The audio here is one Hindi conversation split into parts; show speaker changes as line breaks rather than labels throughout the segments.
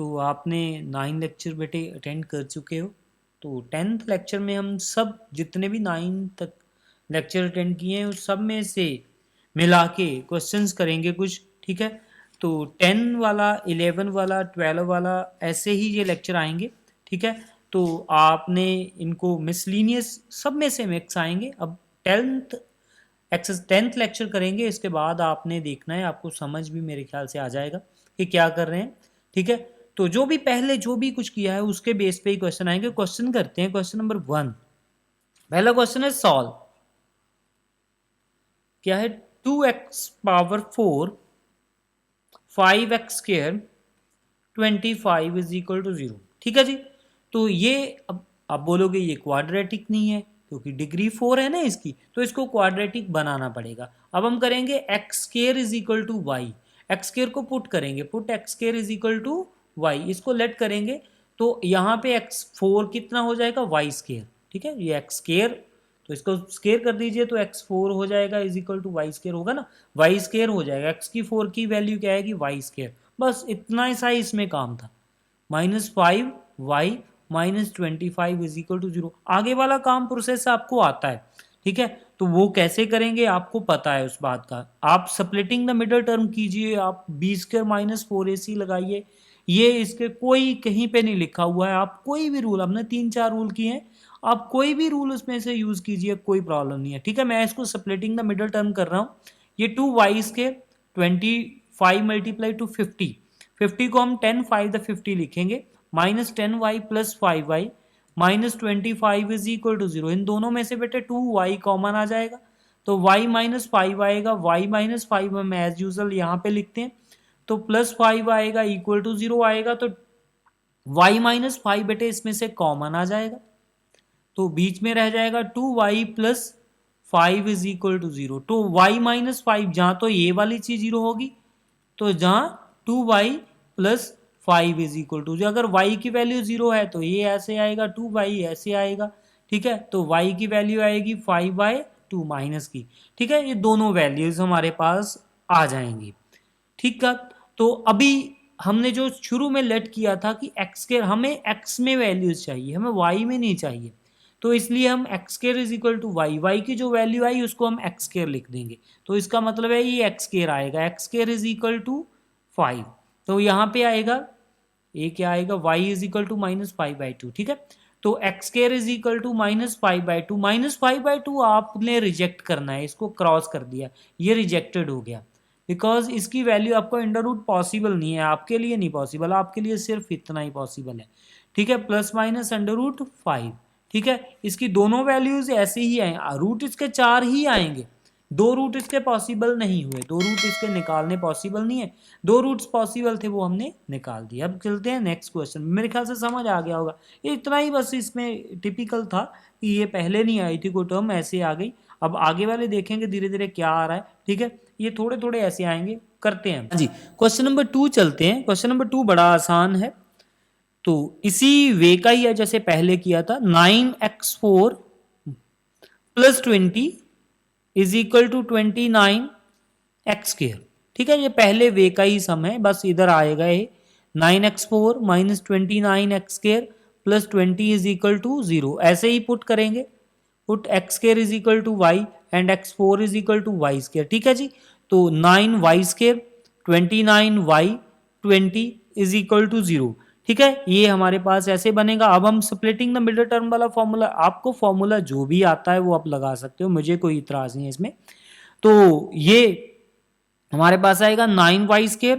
तो आपने 9 लेक्चर बेटे अटेंड कर चुके हो। तो 10th लेक्चर में हम सब जितने भी 9 तक लेक्चर अटेंड किए हैं उस सब में से मिला के क्वेश्चंस करेंगे कुछ, ठीक है। तो 10 वाला, 11 वाला, 12 वाला ऐसे ही ये लेक्चर आएंगे, ठीक है। तो आपने इनको मिसलीनियस सब में से मिक्स आएंगे। अब 10th लेक्चर करेंगे, इसके बाद आपने देखना है, आपको समझ भी मेरे ख्याल से आ जाएगा कि क्या कर रहे हैं, ठीक है। तो जो भी पहले जो भी कुछ किया है उसके बेस पे ही क्वेश्चन आएंगे। क्वेश्चन करते हैं। क्वेश्चन नंबर 1, पहला क्वेश्चन है सॉल्व। क्या है? 2x power 4 5x square 25 is equal to 0, ठीक है जी। तो ये अब आप बोलोगे ये क्वाड्रेटिक नहीं है क्योंकि डिग्री 4 है ना इसकी, तो इसको क्वाड्रेटिक बनाना पड़ेगा। अब हम करेंगे x square is equal to y. X square को पुट करेंगे, put x square is equal to y, इसको लेट करेंगे तो यहाँ पे x4 कितना हो जाएगा? वाई स्क्वायर, ठीक है। ये एक्स स्क्वायर, तो इसको स्क्वायर कर दीजिए तो x4 हो जाएगा is equal to y square होगा ना, वाई स्क्वायर हो जाएगा। एक्स की 4 की वैल्यू क्या आएगी? Y square. बस इतना ही सा इसमें काम था। -5y -25 is equal to 0। आगे वाला काम प्रोसेस आपको आता है, ठीक है। तो वो कैसे करेंगे आपको पता है उस बात का। आप स्प्लिटिंग द मिडल टर्म कीजिए, आप b² - 4ac लगाइए। ये इसके कोई कहीं पे नहीं लिखा हुआ है, आप कोई भी रूल, हमने 3-4 रूल किए हैं, आप कोई भी रूल उसमें से यूज कीजिए, कोई प्रॉब्लम नहीं है, ठीक है। मैं इसको स्प्लिटिंग द मिडल टर्म कर रहा हूँ। ये 2y² 25 मल्टीप्लाई टू 50, 50 को हम 10 5 द 50 लिखेंगे, -10y + 5y -25 is equal to 0। इन दोनों में से बेटे 2y कॉमन आ जाएगा, तो y - 5 आएगा। y - 5 हम एज यूजल यहाँ पे लिखते हैं, तो +5 आएगा इक्वल टू 0 आएगा। तो y - 5 बेटे इसमें से कॉमन आ जाएगा, तो बीच में रह जाएगा 2y + 5 इज इक्वल टू 0। तो y - 5 जहाँ तो ये वाली चीज 0 होगी, तो जहाँ 2y + 5 इज इक्वल टू, अगर y की वैल्यू 0 है तो ये ऐसे आएगा, 2y ऐसे आएगा, ठीक है। तो y की वैल्यू आएगी 5/2 माइनस की, ठीक है। ये दोनों वैल्यूज हमारे पास आ जाएंगी, ठीक है। तो अभी हमने जो शुरू में लेट किया था कि एक्स के हमें एक्स में वैल्यूज चाहिए, हमें वाई में नहीं चाहिए, तो इसलिए हम x square is equal to y, y की जो वैल्यू आई उसको हम एक्स स्क्वायर लिख देंगे। तो इसका मतलब है ये एक्स स्क्वायर आएगा, x square is equal to 5। तो यहाँ पे आएगा, ये क्या आएगा? वाई इज इक्वल टू -5/2, ठीक है। तो x square is equal to -5/2, -5/2 आपने रिजेक्ट करना है, इसको क्रॉस कर दिया, ये रिजेक्टेड हो गया, बिकॉज इसकी वैल्यू आपको अंडर रूट पॉसिबल नहीं है, आपके लिए नहीं पॉसिबल, आपके लिए सिर्फ इतना ही पॉसिबल है, ठीक है। ±√5, ठीक है। इसकी दोनों वैल्यूज ऐसे ही आए, रूट इसके 4 ही आएंगे, 2 रूट इसके पॉसिबल नहीं हुए, 2 रूट इसके निकालने पॉसिबल नहीं है, 2 रूट्स पॉसिबल थे वो हमने निकाल दिया। अब चलते हैं नेक्स्ट क्वेश्चन। मेरे ख्याल से समझ आ गया होगा, ये इतना ही बस इसमें टिपिकल था कि ये पहले नहीं आई थी कोई टर्म, ऐसे आ गई। अब आगे वाले देखेंगे धीरे धीरे क्या आ रहा है, ठीक है। ये थोड़े थोड़े ऐसे आएंगे, करते हैं जी। क्वेश्चन नंबर 2 चलते हैं। क्वेश्चन नंबर 2 बड़ा आसान है, तो इसी वे का ही है जैसे पहले किया था। 9x4 + 20 is equal to 29x², ठीक है। ये पहले वे का ही सम है, बस इधर आएगा ये 9x4 - 29x² + 20 is equal to 0। ऐसे ही पुट करेंगे, put x² is equal to y and x4 is equal to y², ठीक है जी। तो 9y², 29y, 20 is equal to 0, ठीक है। ये हमारे पास ऐसे बनेगा। अब हम स्प्लिटिंग द मिडिल टर्म वाला फॉर्मूला, आपको फॉर्मूला जो भी आता है वो आप लगा सकते हो, मुझे कोई इतराज नहीं है इसमें। तो ये हमारे पास आएगा 9y²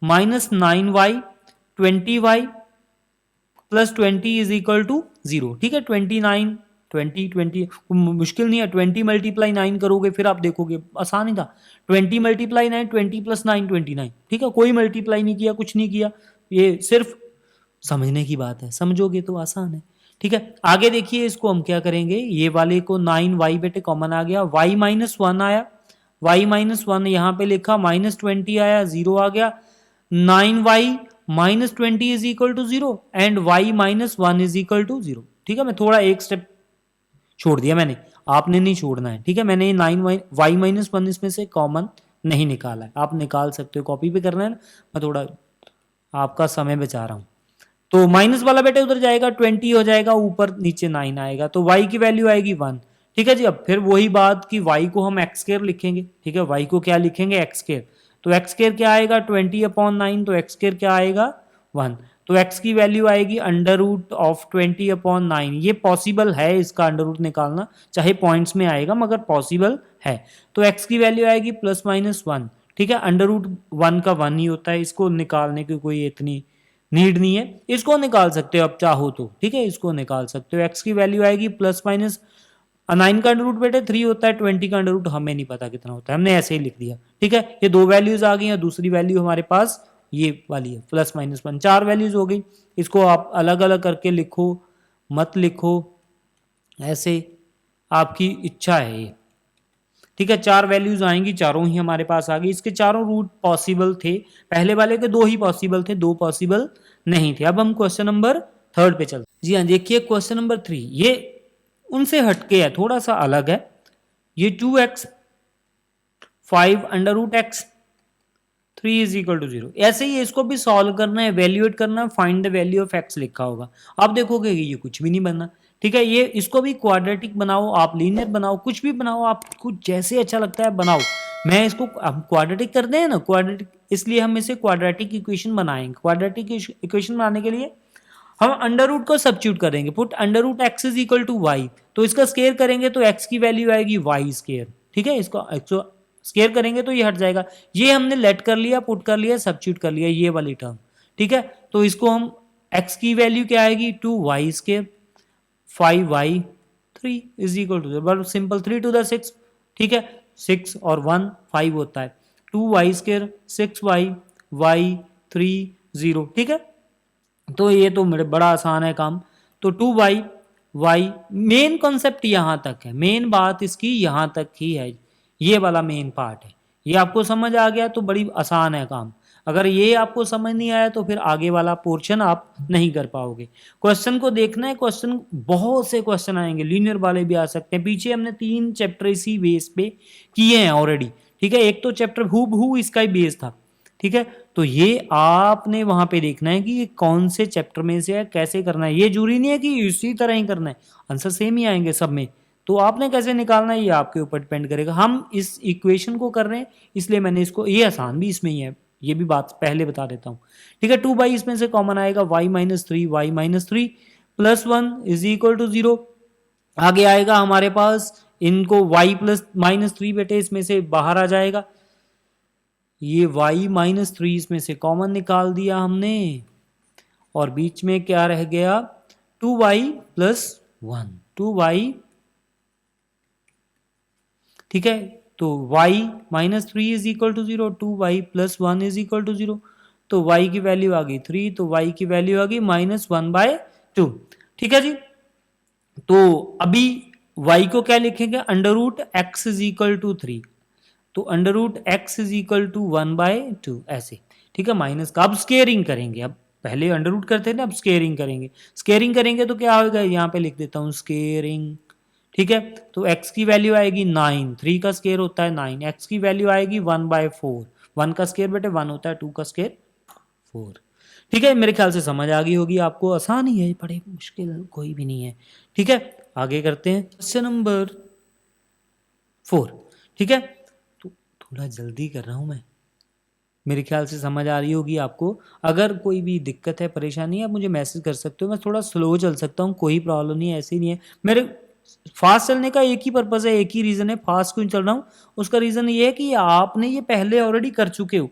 - 9y 20y + 20 is equal to 0, ठीक है। 29 20 20 मुश्किल नहीं है, 20 × 9 करोगे फिर आप देखोगे आसान ही था। 20 × 9 20 + 9 29, ठीक है। कोई मल्टीप्लाई नहीं किया, कुछ नहीं किया, ये सिर्फ समझने की बात है, समझोगे तो आसान है, ठीक है। आगे देखिए, इसको हम क्या करेंगे, ये वाले को 9y बेटे कॉमन आ गया, y - 1 आया, y - 1 यहाँ पे लिखा, -20 आया, 0 आ गया, 9y - 20 is equal to 0 and y - 1 is equal to 0, ठीक है। मैं थोड़ा एक स्टेप छोड़ दिया मैंने, आपने नहीं छोड़ना है, ठीक है। मैंने 9y - 1 इसमें से कॉमन नहीं निकाला है, आप निकाल सकते हो, कॉपी पे करना है ना, मैं थोड़ा आपका समय बचा रहा हूँ। तो माइनस वाला बेटे उधर जाएगा, 20 हो जाएगा, ऊपर नीचे 9 आएगा, तो y की वैल्यू आएगी 1। ठीक है जी। अब फिर वही बात कि y को हम एक्स स्क्वायर लिखेंगे। ठीक है, y को क्या लिखेंगे, एक्स स्क्वायर। तो एक्स स्क्वायर क्या आएगा, 20/9, तो एक्स स्क्वायर क्या आएगा 1। तो x की वैल्यू आएगी अंडर रूट ऑफ 20/9। ये पॉसिबल है इसका अंडर रूट निकालना, चाहे पॉइंट्स में आएगा मगर पॉसिबल है। तो x की वैल्यू आएगी +-1। ठीक है, अंडर रूट 1 का 1 ही होता है, इसको निकालने की कोई इतनी नीड नहीं है, इसको निकाल सकते हो आप चाहो तो। ठीक है, इसको निकाल सकते हो। x की वैल्यू आएगी +-9 का अंडर रूट बेटे 3 होता है, 20 का अंडर रूट हमें नहीं पता कितना होता है, हमने ऐसे ही लिख दिया। ठीक है, ये दो वैल्यूज आ गई हैं, दूसरी वैल्यू हमारे पास ये वाली है +-1, 4 वैल्यूज हो गई। इसको आप अलग अलग करके लिखो, मत लिखो, ऐसे आपकी इच्छा है ये। ठीक है, 4 वैल्यूज आएंगी, चारों ही हमारे पास आ गई। इसके चारों रूट पॉसिबल थे, पहले वाले के 2 ही पॉसिबल थे, 2 पॉसिबल नहीं थे। अब हम क्वेश्चन नंबर 3 पे चलते। जी हाँ, देखिए क्वेश्चन नंबर 3 ये उनसे हटके है, थोड़ा सा अलग है। ये 2x 5 under root x 3 is equal to 0। ऐसे ही इसको भी सॉल्व करना है, वैल्यूएट करना है, find the value of x लिखा होगा। आप देखोगे ये कुछ भी नहीं बनना। ठीक है, ये इसको भी क्वाड्रेटिक बनाओ, आप लीनियर बनाओ, कुछ भी बनाओ, आपको जैसे अच्छा लगता है बनाओ। मैं इसको हम क्वाड्रेटिक करते हैं ना, क्वाड्रेटिक, इसलिए हम इसे क्वाड्रेटिक इक्वेशन बनाएंगे। क्वाड्रेटिक इक्वेशन बनाने के लिए हम अंडर रूट को सब्स्टिट्यूट करेंगे। Put under root x is equal to y, तो इसका स्केयर करेंगे तो एक्स की वैल्यू आएगी वाई स्केयर। ठीक है, इसको स्केयर करेंगे तो ये हट जाएगा। ये हमने लेट कर लिया, पुट कर लिया, सब्स्टिट्यूट कर लिया, ये वाली टर्म। ठीक है, तो इसको हम एक्स की वैल्यू क्या आएगी 2y square 5y 3 is equal to but simple 3 to the 6। ठीक है, 6 और 1 5 होता है, 2y स्केयर 6y y 3 0। ठीक है, तो ये तो मेरे बड़ा आसान है काम। तो 2y मेन कॉन्सेप्ट यहाँ तक है, मेन बात इसकी यहाँ तक ही है, ये वाला मेन पार्ट है। ये आपको समझ आ गया तो बड़ी आसान है काम। अगर ये आपको समझ नहीं आया तो फिर आगे वाला पोर्शन आप नहीं कर पाओगे। क्वेश्चन को देखना है, क्वेश्चन बहुत से क्वेश्चन आएंगे, लीनियर वाले भी आ सकते हैं। पीछे हमने 3 चैप्टर इसी बेस पे किए हैं ऑलरेडी। ठीक है, एक तो चैप्टर हूबहू इसका ही बेस था। ठीक है, तो ये आपने वहां पे देखना है कि ये कौन से चैप्टर में से है, कैसे करना है। ये जरूरी नहीं है कि इसी तरह ही करना है, आंसर सेम ही आएंगे सब में। तो आपने कैसे निकालना है ये आपके ऊपर डिपेंड करेगा। हम इस इक्वेशन को कर रहे हैं इसलिए मैंने इसको, ये आसान भी इसमें ही है, ये भी बात पहले बता देता हूँ। ठीक है, 2 इसमें से कॉमन आएगा y-3 +1 इज इक्वल टू 0। आगे आएगा हमारे पास इनको y+-3 बेटे इसमें से बाहर आ जाएगा, ये y-3 इसमें से कॉमन निकाल दिया हमने, और बीच में क्या रह गया 2y+1 2y। ठीक है, तो y-3 is equal to 0, 2y+1 is equal to 0। तो y की वैल्यू आ गई 3, तो y की वैल्यू आ गई -1/2। ठीक है जी, तो अभी y को क्या लिखेंगे, under root x is equal to 3, तो under root x is equal to 1/2 ऐसे। ठीक है, माइनस का अब स्केयरिंग करेंगे, अब पहले अंडर रूट करते थे, अब स्केयरिंग करेंगे। स्केयरिंग करेंगे तो क्या होगा, यहाँ पे लिख देता हूँ स्केयरिंग। ठीक है, तो x की वैल्यू आएगी 9, 3 का स्केयर होता है 9, x की वैल्यू आएगी 1/4, 1 का स्केयर बेटे 1 होता है, 2 का स्केयर 4। ठीक है, मेरे ख्याल से समझ आ गई होगी आपको, आसान ही है, बड़े मुश्किल कोई भी नहीं है। ठीक है, आगे करते हैं क्वेश्चन नंबर 4। ठीक है, तो थोड़ा जल्दी कर रहा हूं मैं, मेरे ख्याल से समझ आ रही होगी आपको। अगर कोई भी दिक्कत है, परेशानी है, आप मुझे मैसेज कर सकते हो, मैं थोड़ा स्लो चल सकता हूँ, कोई प्रॉब्लम नहीं है, ऐसे ही नहीं है। मेरे फास्ट चलने का एक ही पर्पज़ है, एक ही रीज़न है फास्ट क्यों चल रहा हूँ, उसका रीज़न ये है कि आपने ये पहले ऑलरेडी कर चुके हो,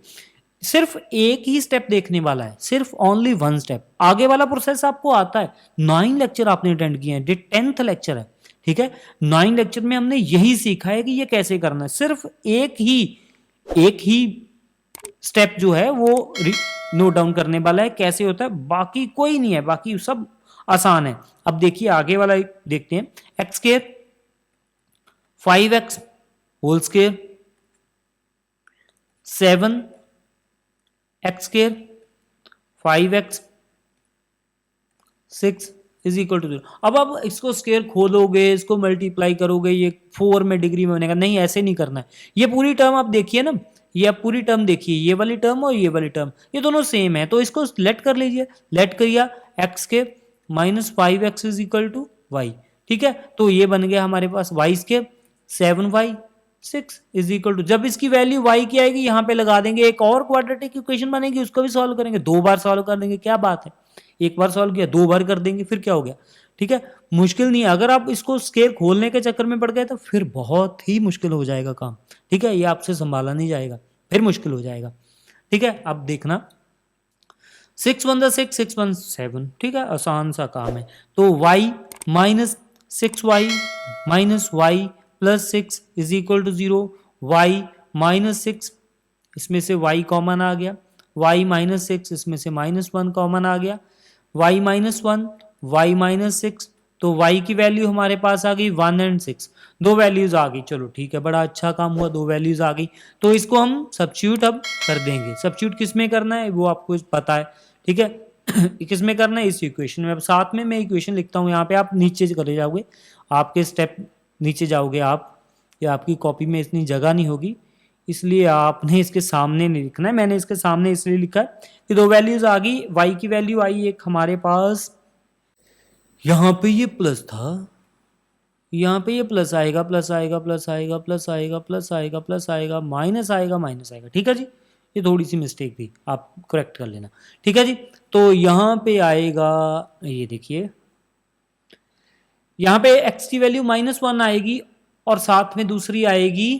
सिर्फ एक ही स्टेप देखने वाला है, सिर्फ ओनली 1 स्टेप। आगे वाला प्रोसेस आपको आता है। 9 लेक्चर आपने अटेंड किए हैं, 10th लेक्चर है। ठीक है, 9 लेक्चर में हमने यही सीखा है कि ये कैसे करना है, सिर्फ एक ही स्टेप जो है वो नोट डाउन करने वाला है, कैसे होता है, बाकी कोई नहीं है, बाकी सब आसान है। अब देखिए आगे वाला देखते हैं, x square 5x whole square 7 x square 5x 6 is equal to 0। अब आप इसको स्क्वायर खोलोगे, इसको मल्टीप्लाई करोगे, ये 4 में डिग्री में बनेगा, नहीं ऐसे नहीं करना है। ये पूरी टर्म आप देखिए ना, ये आप पूरी टर्म देखिए, ये वाली टर्म और ये वाली टर्म ये दोनों सेम है, तो इसको लेट कर लीजिए, लेट करिए एक्स के minus 5x is equal to y. ठीक है, तो ये बन गया हमारे पास वाई के 7y6 इज इक्वल टू, जब इसकी वैल्यू y की आएगी यहाँ पे लगा देंगे, एक और क्वाड्रेटिक इक्वेशन बनेगी, उसको भी सॉल्व करेंगे, 2 बार सॉल्व कर देंगे, क्या बात है, एक बार सॉल्व किया 2 बार कर देंगे, फिर क्या हो गया। ठीक है, मुश्किल नहीं है, अगर आप इसको स्केल खोलने के चक्कर में पड़ गए तो फिर बहुत ही मुश्किल हो जाएगा काम। ठीक है, ये आपसे संभाला नहीं जाएगा, फिर मुश्किल हो जाएगा। ठीक है, अब देखना 6 1 6 6 1 7, ठीक है, आसान सा काम है। तो y minus 6y minus y plus 6 is equal to 0, y minus 6 इसमें से y कॉमन आ गया, y माइनस 6 इसमें से माइनस 1 कॉमन आ गया, y माइनस 1 y माइनस 6, तो y की वैल्यू हमारे पास आ गई 1 एंड 6, दो वैल्यूज आ गई। चलो ठीक है, बड़ा अच्छा काम हुआ, दो वैल्यूज आ गई, तो इसको हम सब्स्टिट्यूट अब कर देंगे। सब्स्टिट्यूट किस में करना है वो आपको पता है। ठीक है, किस में करना है, इस इक्वेशन में। अब साथ में मैं इक्वेशन लिखता हूँ यहाँ पे, आप नीचे करे जाओगे, आपके स्टेप नीचे जाओगे आप, या आपकी कॉपी में इतनी जगह नहीं होगी, इसलिए आपने इसके सामने नहीं लिखना है, मैंने इसके सामने इसलिए लिखा है कि दो वैल्यूज आ गई, y की वैल्यू आई एक हमारे पास, यहाँ पे ये प्लस था, यहाँ पे ये प्लस आएगा प्लस आएगा प्लस आएगा प्लस आएगा प्लस आएगा प्लस आएगा माइनस आएगा माइनस आएगा। ठीक है जी, ये थोड़ी सी मिस्टेक थी, आप करेक्ट कर लेना। ठीक है जी, तो यहाँ पे आएगा, ये देखिए यहाँ पे x की वैल्यू -1 आएगी और साथ में दूसरी आएगी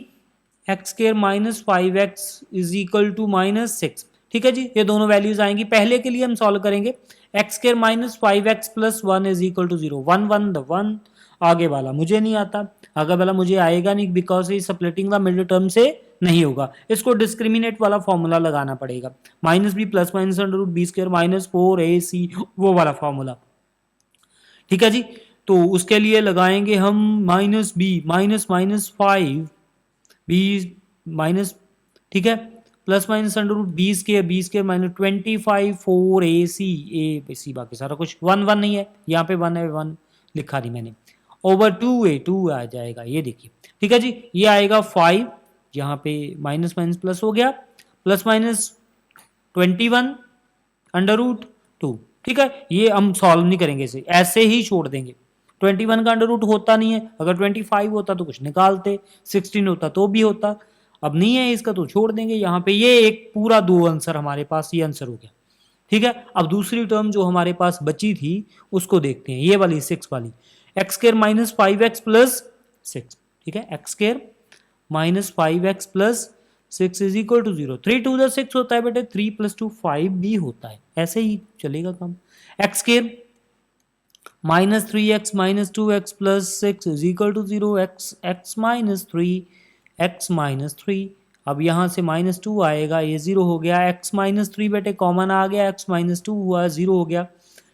x square minus 5x is equal to -6। ठीक है जी, ये दोनों वैल्यूज आएंगी। पहले के लिए हम सॉल्व करेंगे, x square minus 5x plus 1 is equal to 0, 1 1 द 1, आगे वाला मुझे नहीं आता, आगे वाला मुझे आएगा नहीं, बिकॉज ये सप्लिटिंग द मिडिल टर्म से नहीं होगा, इसको डिस्क्रिमिनेट वाला फॉर्मूला लगाना पड़ेगा, minus b plus minus under root b square minus 4ac, वो वाला फॉर्मूला। ठीक है जी, तो उसके लिए लगाएंगे हम minus b minus minus 5 b minus, ठीक है, plus minus under root b square minus 25 4ac a c, बाकी सारा कुछ 1 1 नहीं है, यहाँ पे 1 है, 1 लिखा नहीं मैंने, ओवर 2 आ जाएगा, ये देखिए। ठीक है जी, ये आएगा 5, यहाँ पे माइनस माइनस प्लस हो गया, प्लस माइनस 21 अंडर रूट 2। ठीक है, ये हम सॉल्व नहीं करेंगे, इसे ऐसे ही छोड़ देंगे, 21 का अंडर रूट होता नहीं है, अगर 25 होता तो कुछ निकालते, 16 होता तो भी होता, अब नहीं है इसका तो छोड़ देंगे। यहाँ पे ये एक पूरा 2 आंसर हमारे पास, ये आंसर हो गया। ठीक है, अब दूसरी टर्म जो हमारे पास बची थी उसको देखते हैं, ये वाली 6 वाली, x square minus 5x plus 6। ठीक है, x square minus 5x plus 6 is equal to 0, 3 2 द 6 होता है बेटे, 3 + 2 5 भी होता है, ऐसे ही चलेगा काम। X square minus 3x minus 2x plus 6 is equal to 0, x minus 3 x minus 3, अब यहाँ से -2 आएगा, ये 0 हो गया, x माइनस 3 बेटे कॉमन आ गया, x माइनस 2 हुआ 0 हो गया।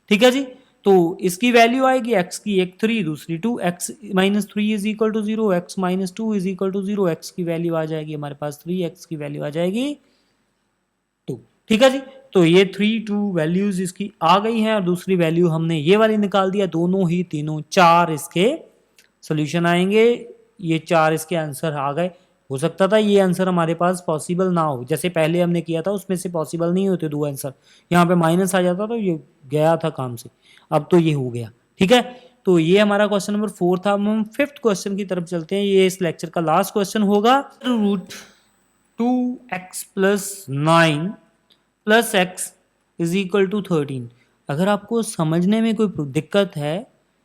ठीक है जी, तो इसकी वैल्यू आएगी x की, एक 3 दूसरी 2, x minus 3 is equal to 0, x minus 2 is equal to 0, x की वैल्यू आ जाएगी हमारे पास 3, x की वैल्यू आ जाएगी 2। ठीक है जी, तो ये 3 2 वैल्यूज इसकी आ गई हैं, और दूसरी वैल्यू हमने ये वाली निकाल दिया, दोनों ही तीनों 4 इसके सोल्यूशन आएंगे, ये 4 इसके आंसर आ गए। हो सकता था ये आंसर हमारे पास पॉसिबल ना हो, जैसे पहले हमने किया था उसमें से पॉसिबल नहीं होते 2 आंसर, यहाँ पे माइनस आ जाता तो ये गया था काम से, अब तो ये हो गया। ठीक है, तो ये हमारा क्वेश्चन नंबर 4 था। हम 5th क्वेश्चन की तरफ चलते हैं, ये इस लेक्चर का लास्ट क्वेश्चन होगा। Root 2x plus 9 plus x is equal to 13। अगर आपको समझने में कोई दिक्कत है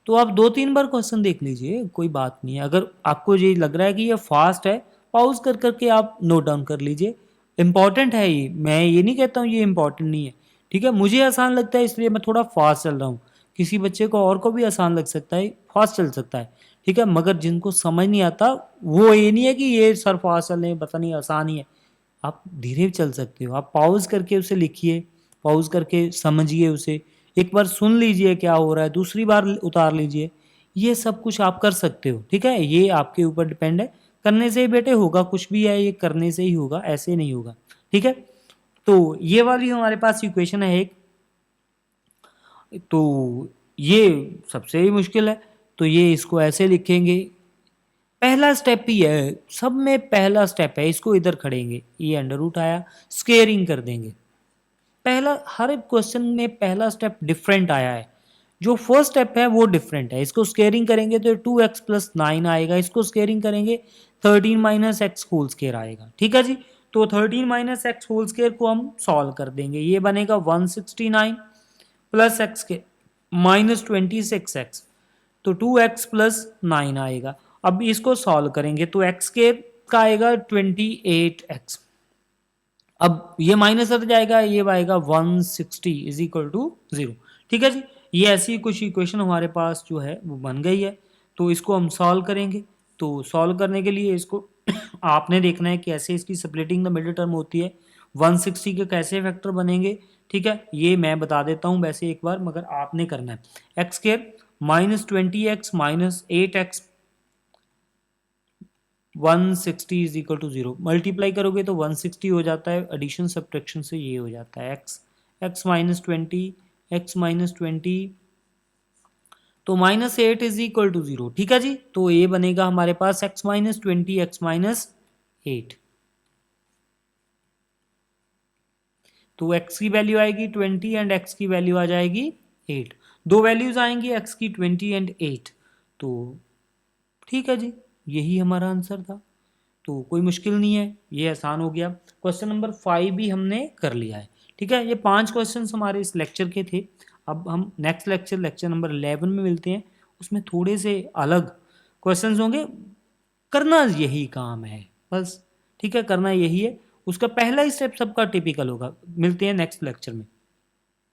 तो आप 2-3 बार क्वेश्चन देख लीजिए, कोई बात नहीं है। अगर आपको ये लग रहा है कि ये फास्ट है, पॉज कर करके आप नोट डाउन कर लीजिए, इंपॉर्टेंट है ये, मैं ये नहीं कहता हूँ ये इंपॉर्टेंट नहीं है। ठीक है, मुझे आसान लगता है इसलिए मैं थोड़ा फास्ट चल रहा हूँ, किसी बच्चे को और को भी आसान लग सकता है, फास्ट चल सकता है। ठीक है, मगर जिनको समझ नहीं आता वो ये नहीं है कि ये सर फास्ट चल रहे हैं, पता नहीं आसान ही है, आप धीरे चल सकते हो, आप पॉज करके उसे लिखिए, पॉज करके समझिए उसे, एक बार सुन लीजिए क्या हो रहा है, दूसरी बार उतार लीजिए, ये सब कुछ आप कर सकते हो। ठीक है, ये आपके ऊपर डिपेंड है, करने से ही बेटे होगा, कुछ भी है ये करने से ही होगा, ऐसे नहीं होगा। ठीक है, तो ये वाली हमारे पास इक्वेशन है एक, तो ये सबसे ही मुश्किल है, तो ये इसको ऐसे लिखेंगे, पहला स्टेप ही है, सब में पहला स्टेप है, इसको इधर खड़ेंगे, ये अंडर रूट आया, स्केयरिंग कर देंगे। पहला हर एक क्वेश्चन में पहला स्टेप डिफरेंट आया है, जो फर्स्ट स्टेप है वो डिफरेंट है। इसको स्केयरिंग करेंगे तो 2x प्लस 9 आएगा, इसको स्केयरिंग करेंगे 13 माइनस एक्स होल स्केयर आएगा। ठीक है जी, तो 13 माइनस एक्स होल स्केयर को हम सॉल्व कर देंगे, ये बनेगा 169 प्लस एक्स के माइनस 26x, तो 2x प्लस 9 आएगा। अब इसको सॉल्व करेंगे तो एक्स के का आएगा 28x, अब ये माइनस हट जाएगा, ये आएगा 160 इज इक्वल टू 0। ठीक है जी, ये ऐसी कुछ इक्वेशन हमारे पास जो है वो बन गई है। तो इसको हम सॉल्व करेंगे, तो सॉल्व करने के लिए इसको आपने देखना है कि कैसे इसकी स्प्लिटिंग द मिडिल टर्म होती है, 160 के कैसे फैक्टर बनेंगे। ठीक है, ये मैं बता देता हूँ वैसे एक बार, मगर आपने करना है। X square minus 20x minus 8x 160 is equal to 0, multiply करोगे तो 160 हो जाता है, एडिशन सब्ट्रैक्शन से ये हो जाता है x माइनस 20 x माइनस 20 तो माइनस 8 इज इक्वल टू 0। ठीक है जी, तो ये बनेगा हमारे पास x माइनस 20 x माइनस 8, तो x की वैल्यू आएगी 20 एंड x की वैल्यू आ जाएगी 8, दो वैल्यूज आएंगी x की 20 एंड 8। तो ठीक है जी, यही हमारा आंसर था, तो कोई मुश्किल नहीं है, ये आसान हो गया। क्वेश्चन नंबर 5 भी हमने कर लिया है। ठीक है, ये 5 क्वेश्चन हमारे इस लेक्चर के थे। अब हम नेक्स्ट लेक्चर नंबर 11 में मिलते हैं, उसमें थोड़े से अलग क्वेश्चंस होंगे, करना यही काम है बस। ठीक है, करना यही है, उसका पहला ही स्टेप सबका टिपिकल होगा। मिलते हैं नेक्स्ट लेक्चर में।